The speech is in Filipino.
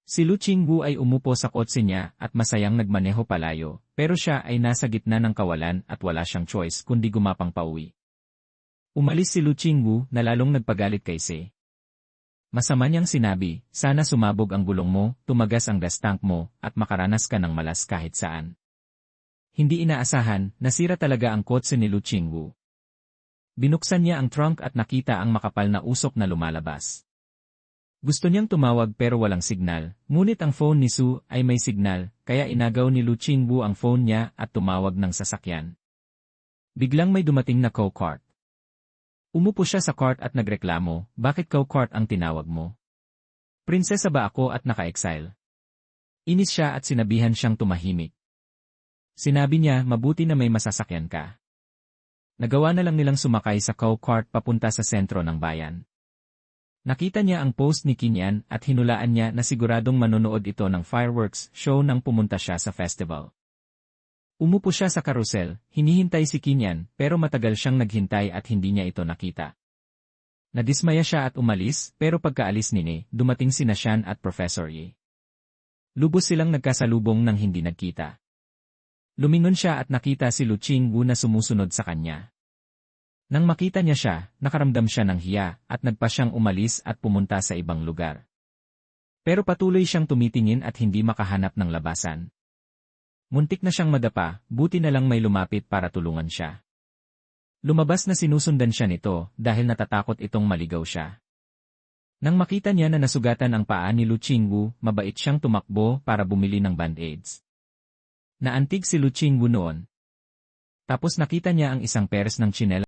Si Lu Qingwu ay umupo sa kotse niya at masayang nagmaneho palayo, pero siya ay nasa gitna ng kawalan at wala siyang choice kundi gumapang pauwi. Umalis si Lu Qingwu na lalong nagpagalit kay Se. Masama niyang sinabi, sana sumabog ang gulong mo, tumagas ang gas tank mo, at makaranas ka ng malas kahit saan. Hindi inaasahan, nasira talaga ang kotse ni Lu Qingwu. Binuksan niya ang trunk at nakita ang makapal na usok na lumalabas. Gusto niyang tumawag pero walang signal, ngunit ang phone ni Su ay may signal, kaya inagaw ni Lu Qingwu ang phone niya at tumawag ng sasakyan. Biglang may dumating na go-kart. Umupo siya sa kart at nagreklamo, bakit go-kart ang tinawag mo? Prinsesa ba ako at naka-exile? Inis siya at sinabihan siyang tumahimik. Sinabi niya, mabuti na may masasakyan ka. Nagawa na lang nilang sumakay sa go-kart papunta sa sentro ng bayan. Nakita niya ang post ni Kinyan at hinulaan niya na siguradong manonood ito ng fireworks show nang pumunta siya sa festival. Umupo siya sa karusel, hinihintay si Kinyan pero matagal siyang naghintay at hindi niya ito nakita. Nadismaya siya at umalis pero pagkaalis nini, dumating sina Shan at Professor Yi. Lubos silang nagkasalubong nang hindi nagkita. Lumingon siya at nakita si Lu Qingwu na sumusunod sa kanya. Nang makita niya siya, nakaramdam siya ng hiya at nagpa siyang umalis at pumunta sa ibang lugar. Pero patuloy siyang tumitingin at hindi makahanap ng labasan. Muntik na siyang madapa, buti na lang may lumapit para tulungan siya. Lumabas na sinusundan siya nito dahil natatakot itong maligaw siya. Nang makita niya na nasugatan ang paa ni Lu Qingwu, mabait siyang tumakbo para bumili ng band-aids. Naantig si Lu Qingwu noon. Tapos nakita niya ang isang peres ng tsinela